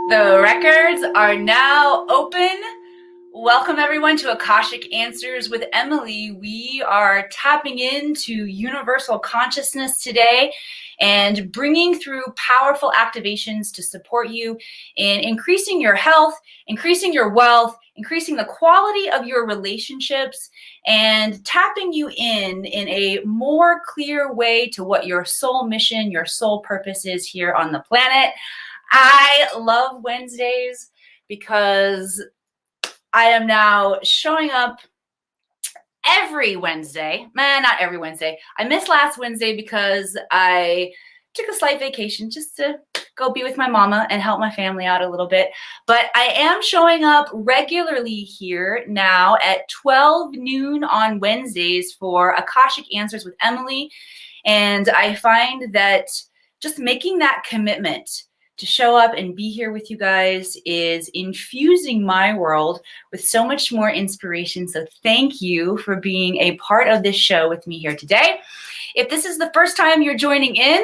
The records are now open. Welcome everyone to Akashic Answers with Emily. We are tapping into universal consciousness today and bringing through powerful activations to support you in increasing your health, increasing your wealth, increasing the quality of your relationships, and tapping you in a more clear way to what your soul mission, your soul purpose is here on the planet. I love Wednesdays because I am now showing up every Wednesday. Not every Wednesday. I missed last Wednesday because I took a slight vacation just to go be with my mama and help my family out a little bit. But I am showing up regularly here now at 12 noon on Wednesdays for Akashic Answers with Emily. And I find that just making that commitment to show up and be here with you guys is infusing my world with so much more inspiration. So thank you for being a part of this show with me here today. If this is the first time you're joining in,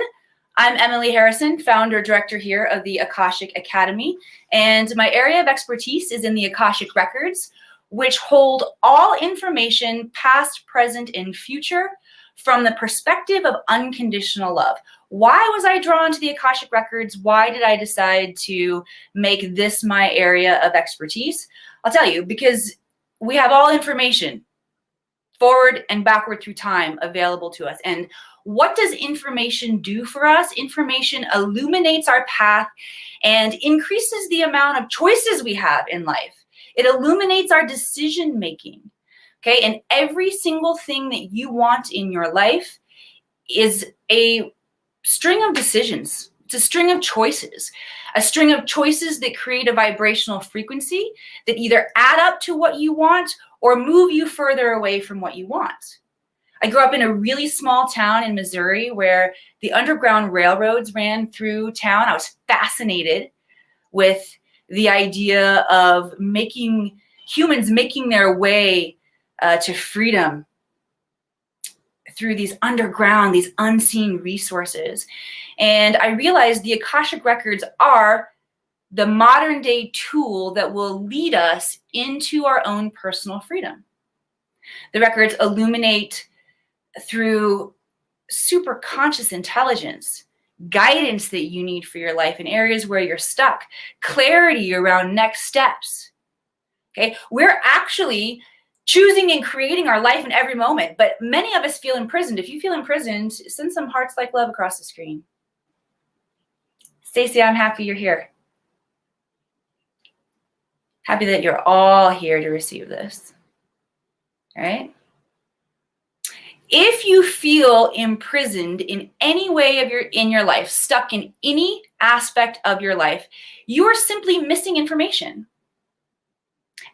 I'm Emily Harrison, founder, director here of the Akashic Academy, and my area of expertise is in the Akashic Records, which hold all information past, present, and future from the perspective of unconditional love. Why was I drawn to the Akashic Records? Why did I decide to make this my area of expertise? I'll tell you, because we have all information forward and backward through time available to us. And what does information do for us? Information illuminates our path and increases the amount of choices we have in life. It illuminates our decision making. Okay, and every single thing that you want in your life is a string of decisions. It's a string of choices that create a vibrational frequency that either add up to what you want or move you further away from what you want. I grew up in a really small town in Missouri where the Underground Railroads ran through town. I was fascinated with the idea of humans making their way to freedom through these underground, these unseen resources. And I realized the Akashic Records are the modern day tool that will lead us into our own personal freedom. The records illuminate through super conscious intelligence, guidance that you need for your life in areas where you're stuck, clarity around next steps. Okay, we're actually choosing and creating our life in every moment, but many of us feel imprisoned. If you feel imprisoned, send some hearts like love across the screen. Stacy, I'm happy you're here. Happy that you're all here to receive this. All right? If you feel imprisoned in any way in your life, stuck in any aspect of your life, you are simply missing information.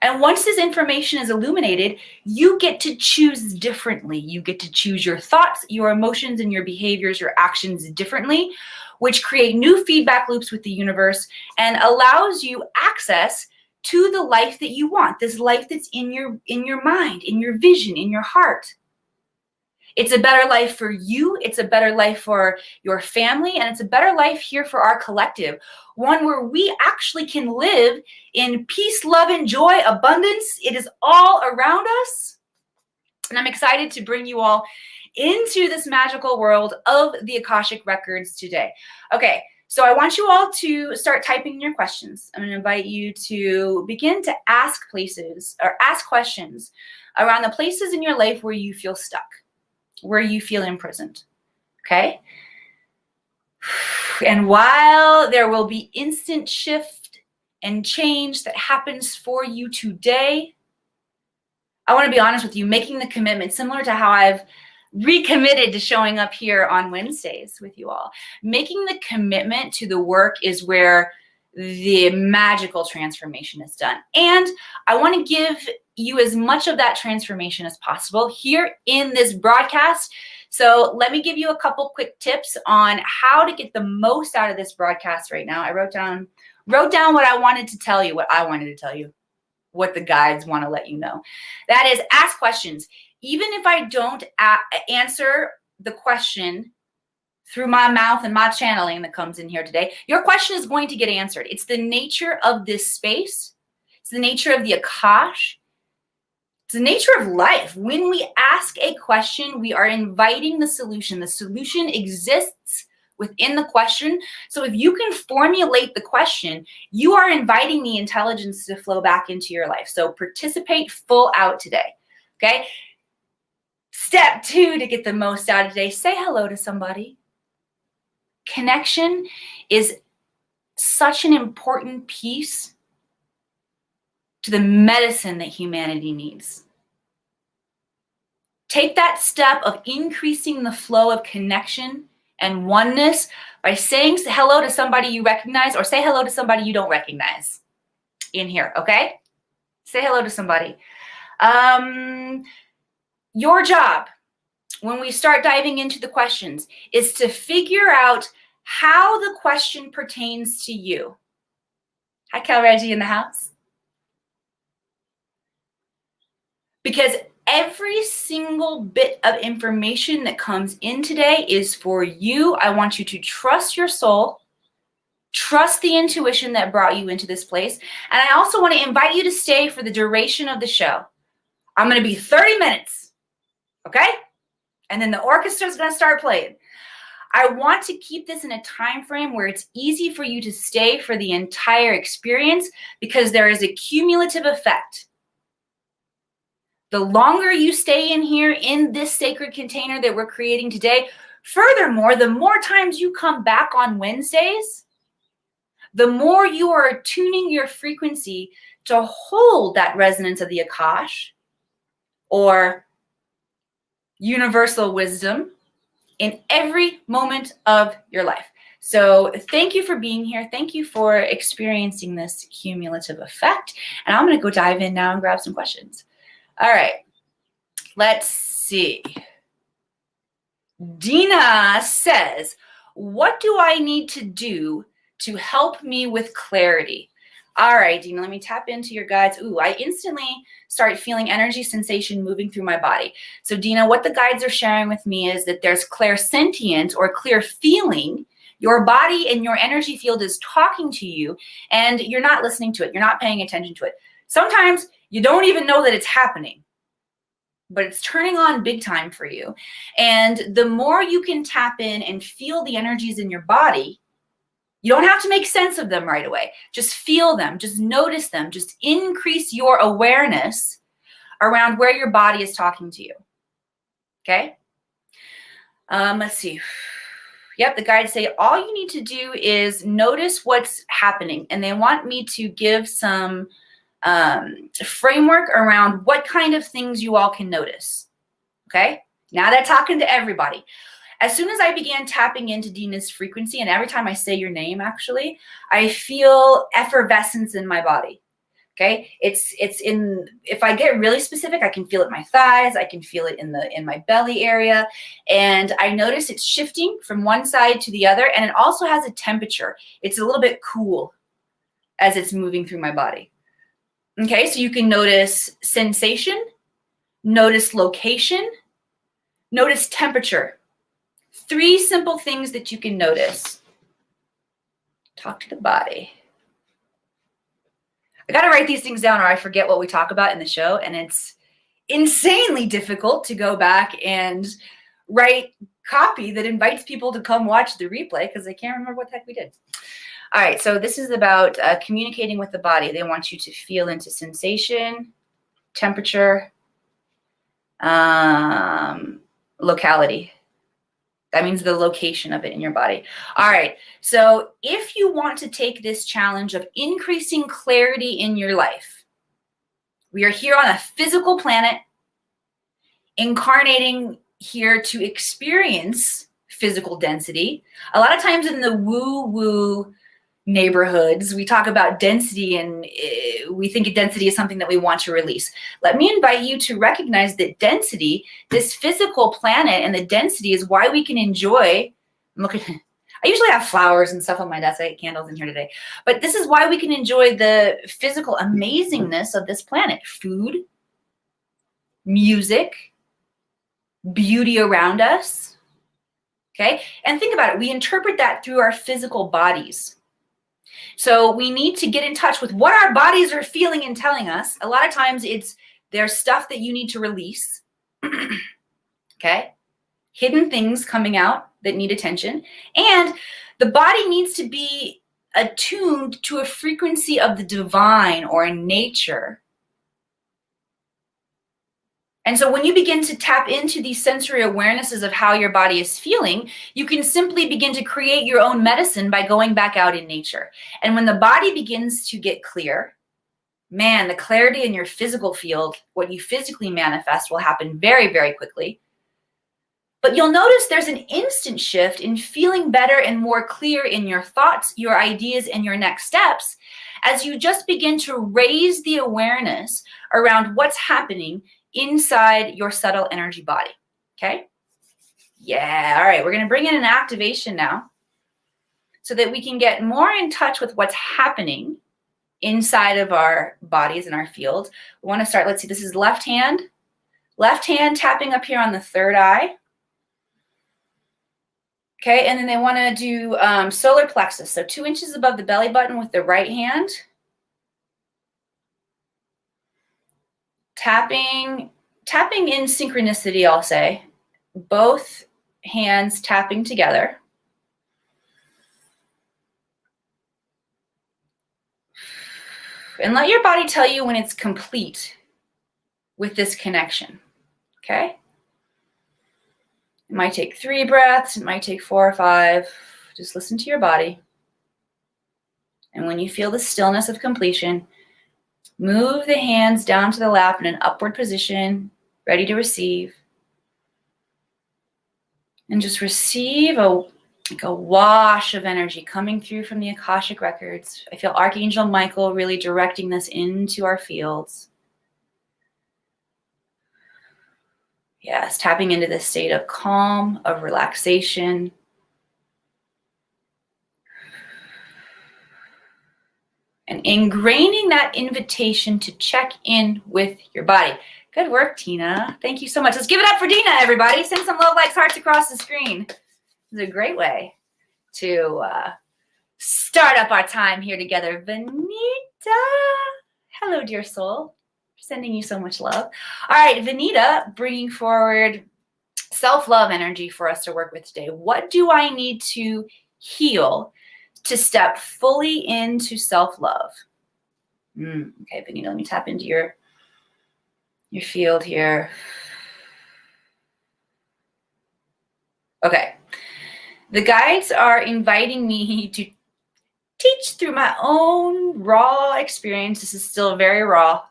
And once this information is illuminated, you get to choose differently. You get to choose your thoughts, your emotions, and your behaviors, your actions differently, which create new feedback loops with the universe and allows you access to the life that you want, this life that's in your mind, in your vision, in your heart. It's a better life for you, it's a better life for your family, and it's a better life here for our collective. One where we actually can live in peace, love, and joy, abundance. It is all around us. And I'm excited to bring you all into this magical world of the Akashic Records today. Okay, so I want you all to start typing your questions. I'm going to invite you to begin to ask questions around the places in your life where you feel stuck, where you feel imprisoned, okay? And while there will be instant shift and change that happens for you today, I want to be honest with you, making the commitment, similar to how I've recommitted to showing up here on Wednesdays with you all. Making the commitment to the work is where the magical transformation is done. And I want to give you as much of that transformation as possible here in this broadcast. So let me give you a couple quick tips on how to get the most out of this broadcast right now. I wrote down what I wanted to tell you, what the guides want to let you know. That is, ask questions. Even if I don't answer the question through my mouth and my channeling that comes in here today, your question is going to get answered. It's the nature of this space. It's the nature of the Akash. It's the nature of life. When we ask a question, we are inviting the solution. The solution exists within the question. So if you can formulate the question, you are inviting the intelligence to flow back into your life. So participate full out today, okay? Step 2 to get the most out of today, say hello to somebody. Connection is such an important piece to the medicine that humanity needs. Take that step of increasing the flow of connection and oneness by saying hello to somebody you recognize, or say hello to somebody you don't recognize in here, okay? Say hello to somebody. Your job, when we start diving into the questions, is to figure out how the question pertains to you. Hi, Cal Reggie in the house. Because every single bit of information that comes in today is for you. I want you to trust your soul, trust the intuition that brought you into this place. And I also want to invite you to stay for the duration of the show. I'm going to be 30 minutes, okay? And then the orchestra is going to start playing. I want to keep this in a time frame where it's easy for you to stay for the entire experience, because there is a cumulative effect. The longer you stay in here in this sacred container that we're creating today, furthermore, the more times you come back on Wednesdays, the more you are tuning your frequency to hold that resonance of the Akash or universal wisdom in every moment of your life. So thank you for being here. Thank you for experiencing this cumulative effect. And I'm going to go dive in now and grab some questions. All right, let's see. Dina says, what do I need to do to help me with clarity? All right, Dina, let me tap into your guides. Ooh, I instantly start feeling energy sensation moving through my body. So Dina, what the guides are sharing with me is that there's clairsentience or clear feeling. Your body and your energy field is talking to you and you're not listening to it. You're not paying attention to it. Sometimes you don't even know that it's happening, but it's turning on big time for you. And the more you can tap in and feel the energies in your body, you don't have to make sense of them right away. Just feel them, just notice them, just increase your awareness around where your body is talking to you, okay? Let's see. Yep, the guides say all you need to do is notice what's happening, and they want me to give some framework around what kind of things you all can notice, okay? Now they're talking to everybody. As soon as I began tapping into Dina's frequency, and every time I say your name, actually, I feel effervescence in my body, okay? It's in, if I get really specific, I can feel it in my thighs, I can feel it in my belly area, and I notice it's shifting from one side to the other, and it also has a temperature. It's a little bit cool as it's moving through my body. Okay, so you can notice sensation, notice location, notice temperature. 3 simple things that you can notice. Talk to the body. I got to write these things down or I forget what we talk about in the show, and it's insanely difficult to go back and write copy that invites people to come watch the replay because I can't remember what the heck we did. All right, so this is about communicating with the body. They want you to feel into sensation, temperature, locality. That means the location of it in your body. All right, so if you want to take this challenge of increasing clarity in your life, we are here on a physical planet, incarnating here to experience physical density. A lot of times in the woo-woo neighborhoods, we talk about density and we think density is something that we want to release. Let me invite you to recognize that density, this physical planet and the density is why we can enjoy, look at, I usually have flowers and stuff on my desk. I had candles in here today, but this is why we can enjoy the physical amazingness of this planet. Food, music, beauty around us, Okay? And think about it. We interpret that through our physical bodies. So we need to get in touch with what our bodies are feeling and telling us. A lot of times there's stuff that you need to release. Okay? Hidden things coming out that need attention. And the body needs to be attuned to a frequency of the divine or in nature. And so when you begin to tap into these sensory awarenesses of how your body is feeling, you can simply begin to create your own medicine by going back out in nature. And when the body begins to get clear, man, the clarity in your physical field, what you physically manifest, will happen very, very quickly. But you'll notice there's an instant shift in feeling better and more clear in your thoughts, your ideas, and your next steps as you just begin to raise the awareness around what's happening inside your subtle energy body. Okay? Yeah. All right. We're going to bring in an activation now so that we can get more in touch with what's happening inside of our bodies and our field. We want to start. Let's see. This is left hand. Left hand tapping up here on the third eye. Okay, and then they want to do solar plexus, so 2 inches above the belly button with the right hand. Tapping in synchronicity, I'll say. Both hands tapping together. And let your body tell you when it's complete with this connection, okay? It might take 3 breaths. It might take 4 or 5. Just listen to your body. And when you feel the stillness of completion, move the hands down to the lap in an upward position, ready to receive. And just receive a wash of energy coming through from the Akashic Records. I feel Archangel Michael really directing this into our fields. Yes, tapping into this state of calm, of relaxation. And ingraining that invitation to check in with your body. Good work, Tina. Thank you so much. Let's give it up for Dina, everybody. Send some love likes, hearts across the screen. It's a great way to start up our time here together. Vanita. Hello, dear soul. Sending you so much love. All right, Vanita, bringing forward self-love energy for us to work with today. What do I need to heal to step fully into self-love? Okay, Vanita, let me tap into your field here. Okay. The guides are inviting me to teach through my own raw experience. This is still very raw.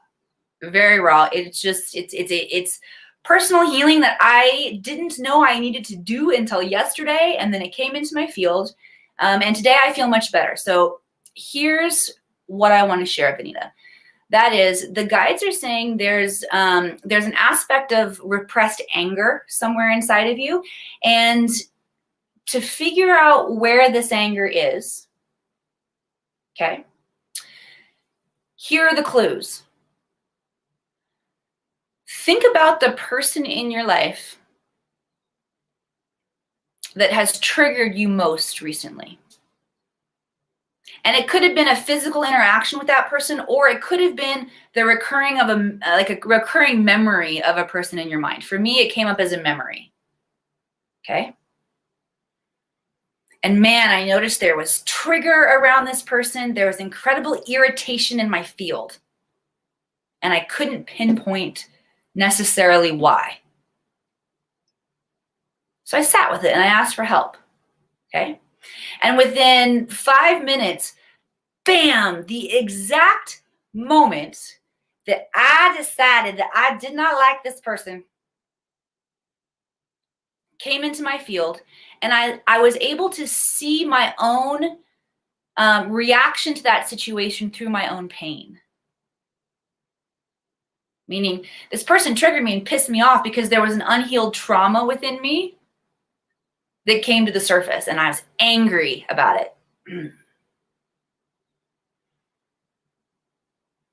Very raw. It's personal healing that I didn't know I needed to do until yesterday, and then it came into my field, and today I feel much better. So here's what I want to share, Vanita. That is, the guides are saying there's an aspect of repressed anger somewhere inside of you, and to figure out where this anger is, okay, here are the clues. Think about the person in your life that has triggered you most recently. And it could have been a physical interaction with that person, or it could have been the recurring of a recurring memory of a person in your mind. For me, it came up as a memory. Okay. And man, I noticed there was trigger around this person. There was incredible irritation in my field. And I couldn't pinpoint necessarily why. So I sat with it and I asked for help. Okay. And within 5 minutes, bam, the exact moment that I decided that I did not like this person came into my field, and I was able to see my own reaction to that situation through my own pain. Meaning, this person triggered me and pissed me off because there was an unhealed trauma within me that came to the surface, and I was angry about it.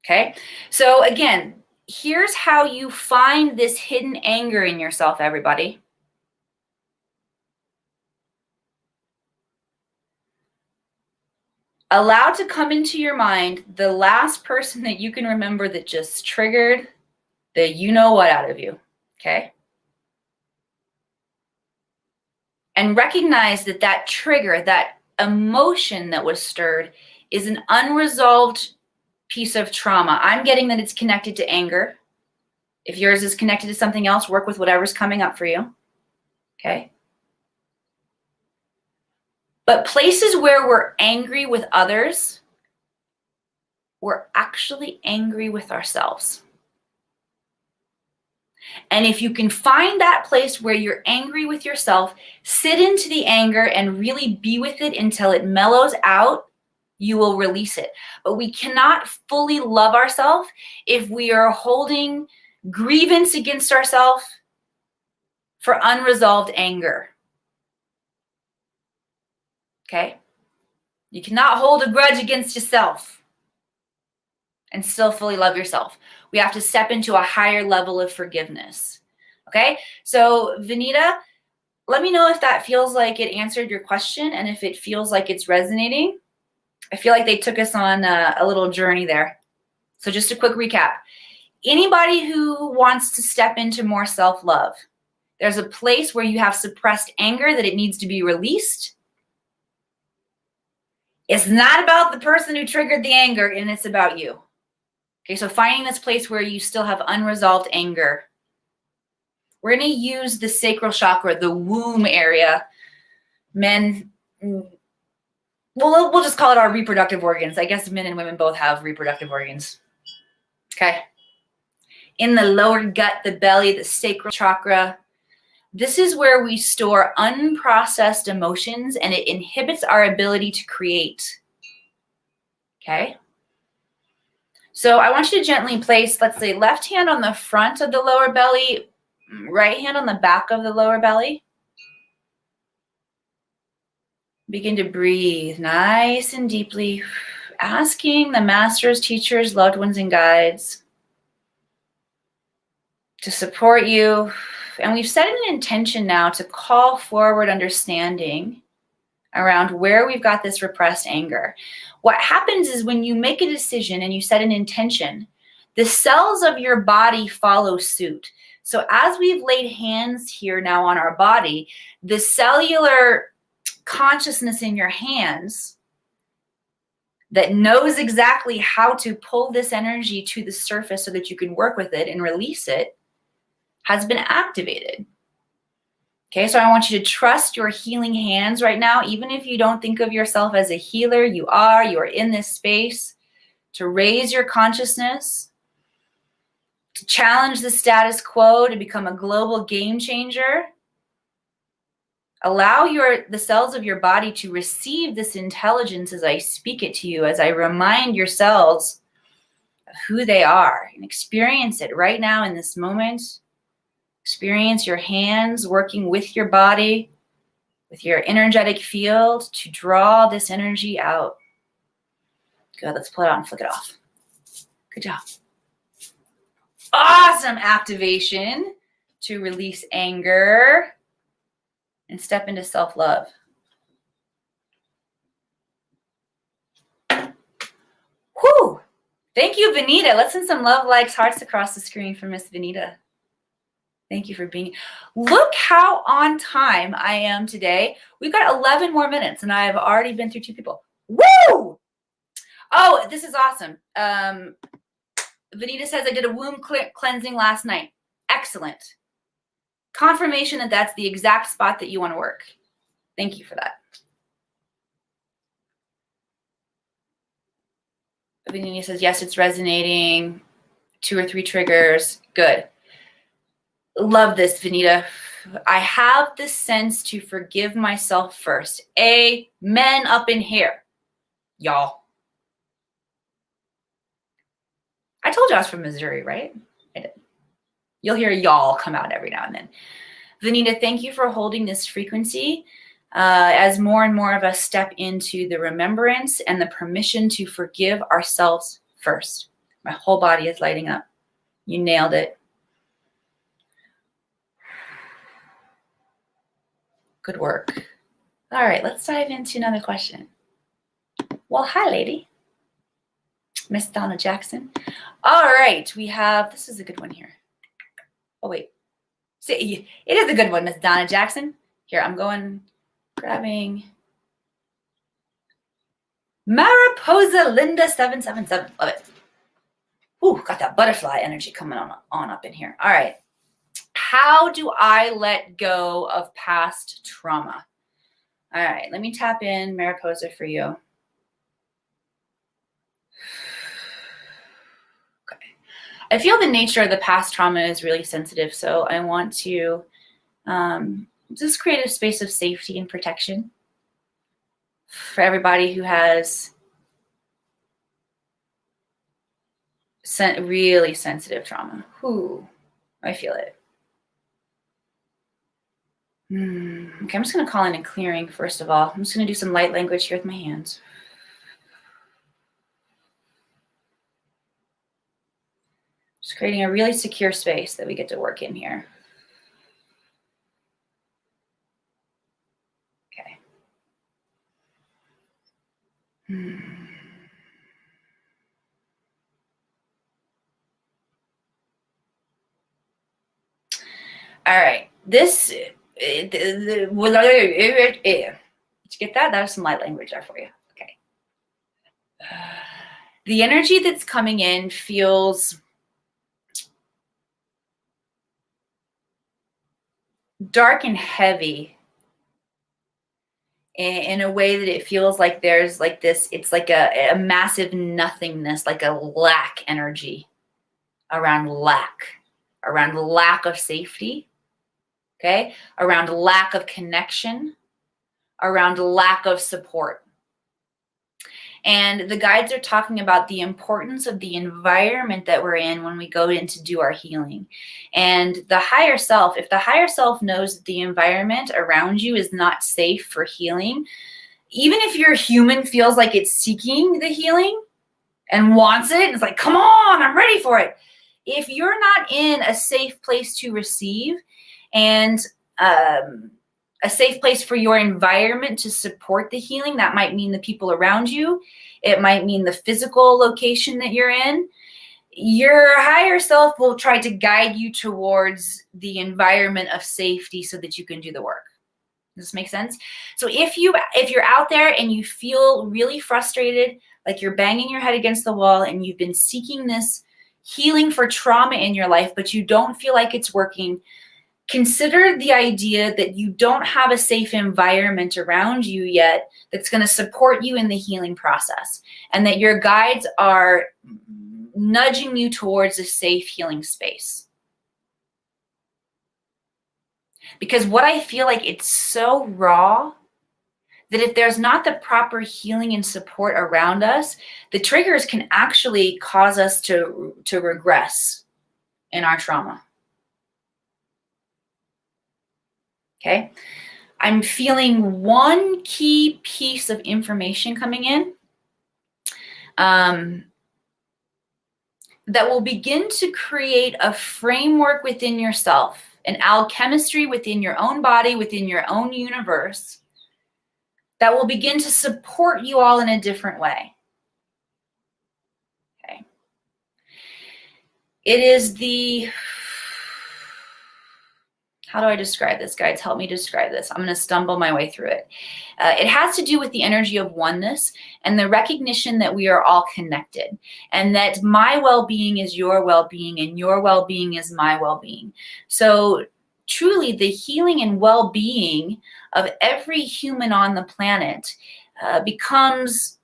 Okay, so again, here's how you find this hidden anger in yourself, everybody. Allow to come into your mind the last person that you can remember that just triggered the you know what out of you, okay? And recognize that that trigger, that emotion that was stirred, is an unresolved piece of trauma. I'm getting that it's connected to anger. If yours is connected to something else, work with whatever's coming up for you, okay? But places where we're angry with others, we're actually angry with ourselves. And if you can find that place where you're angry with yourself, sit into the anger and really be with it until it mellows out, you will release it. But we cannot fully love ourselves if we are holding grievance against ourselves for unresolved anger. Okay? You cannot hold a grudge against yourself and still fully love yourself. We have to step into a higher level of forgiveness. Okay? So, Vanita, let me know if that feels like it answered your question and if it feels like it's resonating. I feel like they took us on a little journey there. So just a quick recap. Anybody who wants to step into more self-love, there's a place where you have suppressed anger that it needs to be released. It's not about the person who triggered the anger, and it's about you. Okay, so finding this place where you still have unresolved anger. We're going to use the sacral chakra, the womb area. Men, we'll just call it our reproductive organs. I guess men and women both have reproductive organs. Okay. In the lower gut, the belly, the sacral chakra. This is where we store unprocessed emotions, and it inhibits our ability to create. Okay. So I want you to gently place, let's say, left hand on the front of the lower belly, right hand on the back of the lower belly. Begin to breathe nice and deeply, asking the masters, teachers, loved ones, and guides to support you. And we've set an intention now to call forward understanding around where we've got this repressed anger. What happens is when you make a decision and you set an intention, the cells of your body follow suit. So as we've laid hands here now on our body, the cellular consciousness in your hands that knows exactly how to pull this energy to the surface so that you can work with it and release it has been activated. Okay, so I want you to trust your healing hands right now. Even if you don't think of yourself as a healer, you are in this space to raise your consciousness, to challenge the status quo, to become a global game changer. Allow the cells of your body to receive this intelligence as I speak it to you, as I remind your cells of who they are, and experience it right now in this moment. Experience your hands working with your body, with your energetic field to draw this energy out. Good, let's pull it out and flick it off. Good job. Awesome activation to release anger and step into self-love. Whew. Thank you, Vanita. Let's send some love, likes, hearts across the screen for Miss Vanita. Thank you for being. Look how on time I am today. We've got 11 more minutes, and I've already been through 2 people. Woo! Oh, this is awesome. Vanita says, I did a womb cleansing last night. Excellent. Confirmation that that's the exact spot that you want to work. Thank you for that. Vanita says, yes, it's resonating. 2 or 3 triggers. Good. Love this, Vanita. I have the sense to forgive myself first. Amen up in here, y'all. I told you I was from Missouri, right? I did. You'll hear y'all come out every now and then. Vanita, thank you for holding this frequency as more and more of us step into the remembrance and the permission to forgive ourselves first. My whole body is lighting up. You nailed it. Good work. All right, let's dive into another question. Well, hi, lady. Miss Donna Jackson. All right, we have, this is a good one here. Oh, wait. See, it is a good one, Miss Donna Jackson. Here, I'm grabbing Mariposa Linda 777. Love it. Ooh, got that butterfly energy coming on up in here. All right. How do I let go of past trauma? All right, let me tap in Mariposa for you. Okay. I feel the nature of the past trauma is really sensitive, so I want to just create a space of safety and protection for everybody who has really sensitive trauma. Ooh, I feel it. Okay, I'm just going to call in a clearing first of all. I'm just going to do some light language here with my hands. Just creating a really secure space that we get to work in here. Okay. All right. This, did you get that? That was some light language there for you. Okay. The energy that's coming in feels dark and heavy in a way that it feels like there's like this, it's like a massive nothingness, like a lack energy around lack of safety, okay? Around lack of connection, around lack of support. And the guides are talking about the importance of the environment that we're in when we go in to do our healing. And the higher self, if the higher self knows that the environment around you is not safe for healing, even if your human feels like it's seeking the healing and wants it, and it's like, come on, I'm ready for it. If you're not in a safe place to receive and a safe place for your environment to support the healing, that might mean the people around you. It might mean the physical location that you're in. Your higher self will try to guide you towards the environment of safety so that you can do the work. Does this make sense? So if you're out there and you feel really frustrated, like you're banging your head against the wall and you've been seeking this healing for trauma in your life, but you don't feel like it's working, consider the idea that you don't have a safe environment around you yet that's going to support you in the healing process, and that your guides are nudging you towards a safe healing space. Because what I feel like, it's so raw that if there's not the proper healing and support around us, the triggers can actually cause us to regress in our trauma. Okay, I'm feeling one key piece of information coming in that will begin to create a framework within yourself, an alchemistry within your own body, within your own universe, that will begin to support you all in a different way. Okay. It is the, how do I describe this? Guides, help me describe this. I'm going to stumble my way through it. It has to do with the energy of oneness and the recognition that we are all connected, and that my well-being is your well-being and your well-being is my well-being. So truly the healing and well-being of every human on the planet becomes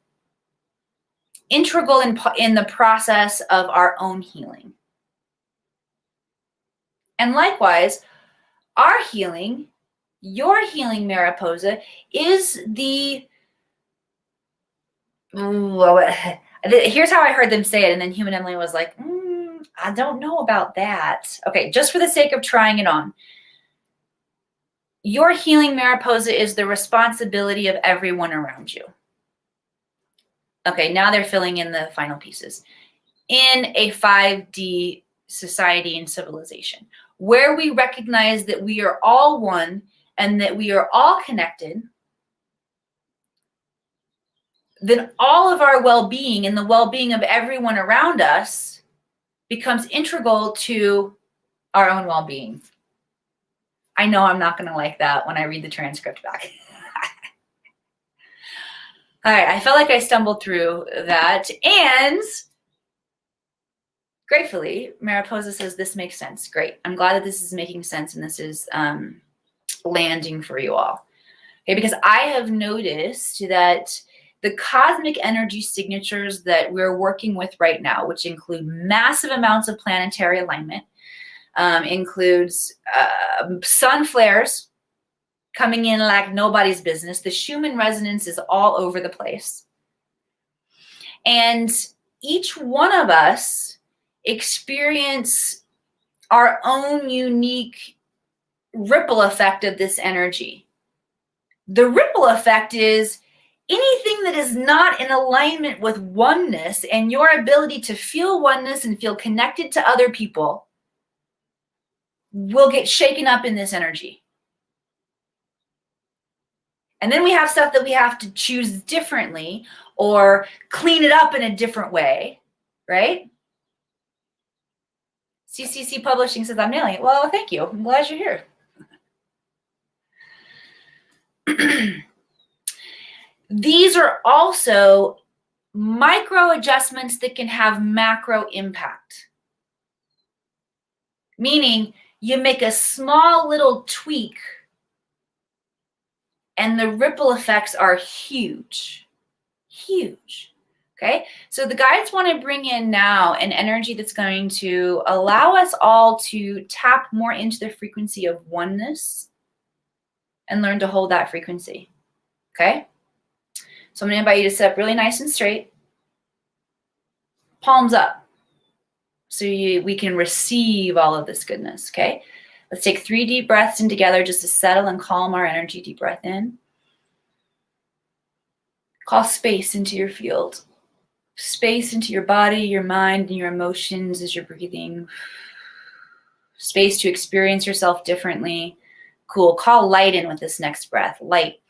integral in the process of our own healing. And likewise, our healing, your healing, Mariposa, is the, here's how I heard them say it, and then Human Emily was like, I don't know about that. Okay, just for the sake of trying it on. Your healing, Mariposa, is the responsibility of everyone around you. Okay, now they're filling in the final pieces. In a 5D society and civilization, where we recognize that we are all one and that we are all connected, then all of our well-being and the well-being of everyone around us becomes integral to our own well-being. I know I'm not going to like that when I read the transcript back. All right, I felt like I stumbled through that, and gratefully, Mariposa says this makes sense. Great. I'm glad that this is making sense and this is landing for you all. Okay, because I have noticed that the cosmic energy signatures that we're working with right now, which include massive amounts of planetary alignment, includes sun flares coming in like nobody's business. The Schumann resonance is all over the place. And each one of us experience our own unique ripple effect of this energy. The ripple effect is anything that is not in alignment with oneness and your ability to feel oneness and feel connected to other people will get shaken up in this energy. And then we have stuff that we have to choose differently or clean it up in a different way, right? CCC Publishing says, I'm nailing it. Well, thank you. I'm glad you're here. These are also micro adjustments that can have macro impact. Meaning you make a small little tweak and the ripple effects are huge, huge. Okay, so the guides want to bring in now an energy that's going to allow us all to tap more into the frequency of oneness and learn to hold that frequency. Okay, so I'm going to invite you to sit up really nice and straight, palms up, so we can receive all of this goodness. Okay, let's take 3 deep breaths in together just to settle and calm our energy. Deep breath in. Call space into your field. Space into your body, your mind, and your emotions as you're breathing. Space to experience yourself differently. Cool. Call light in with this next breath. Light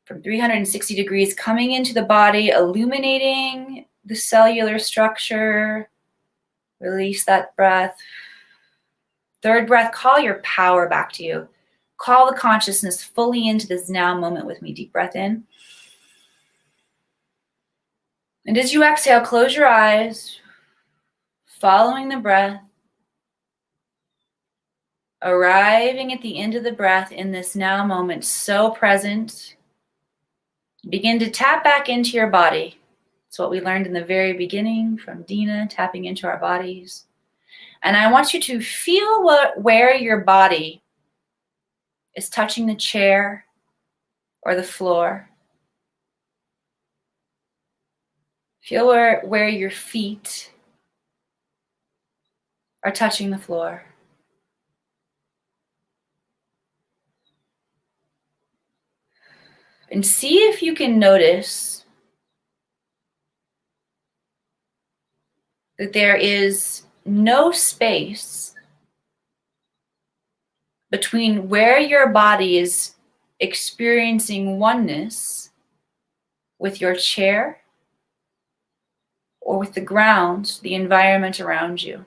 from 360 degrees coming into the body, illuminating the cellular structure. Release that breath. Third breath, call your power back to you. Call the consciousness fully into this now moment with me. Deep breath in. And as you exhale, close your eyes, following the breath, arriving at the end of the breath in this now moment, so present. Begin to tap back into your body. It's what we learned in the very beginning from Dina, tapping into our bodies. And I want you to feel where your body is touching the chair or the floor. Feel where your feet are touching the floor. And see if you can notice that there is no space between where your body is experiencing oneness with your chair or with the ground, the environment around you.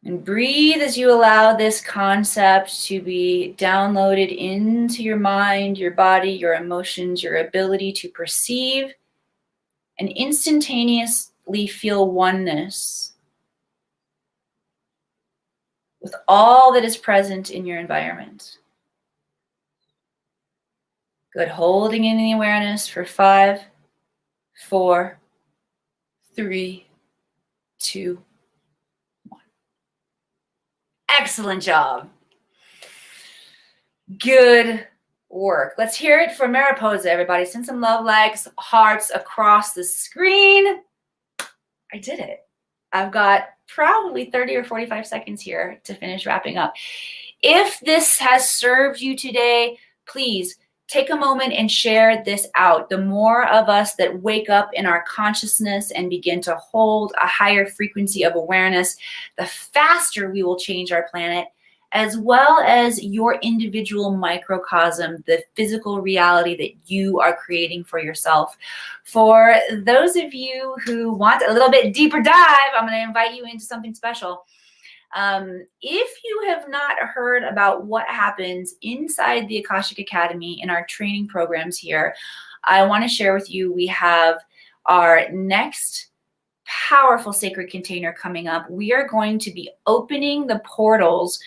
And breathe as you allow this concept to be downloaded into your mind, your body, your emotions, your ability to perceive and instantaneously feel oneness with all that is present in your environment. Good. Holding in the awareness for 5, 4, 3, 2, 1. Excellent job. Good work. Let's hear it for Mariposa, everybody. Send some love likes, hearts across the screen. I did it. I've got probably 30 or 45 seconds here to finish wrapping up. If this has served you today, please take a moment and share this out. The more of us that wake up in our consciousness and begin to hold a higher frequency of awareness, the faster we will change our planet as well as your individual microcosm, the physical reality that you are creating for yourself. For those of you who want a little bit deeper dive, I'm going to invite you into something special. If you have not heard about what happens inside the Akashic Academy in our training programs here, I want to share with you, we have our next powerful sacred container coming up. We are going to be opening the portals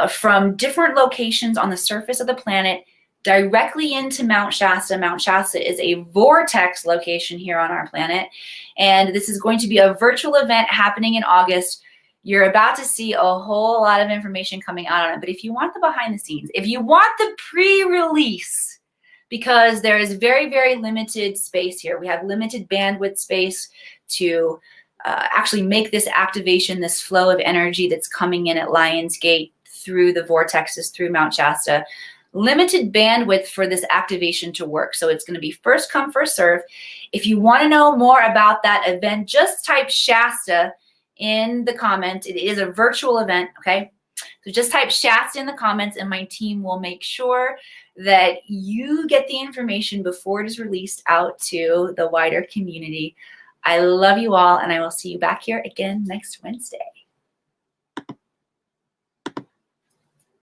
from different locations on the surface of the planet directly into Mount Shasta. Mount Shasta is a vortex location here on our planet, and this is going to be a virtual event happening in August. You're about to see a whole lot of information coming out on it, but if you want the behind the scenes, if you want the pre-release, because there is very, very limited space here. We have limited bandwidth space to actually make this activation, this flow of energy that's coming in at Lionsgate through the vortexes, through Mount Shasta. Limited bandwidth for this activation to work. So it's going to be first come, first serve. If you want to know more about that event, just type Shasta in the comments. It is a virtual event, okay? So just type Shasta in the comments and my team will make sure that you get the information before it is released out to the wider community. I love you all, and I will see you back here again next Wednesday.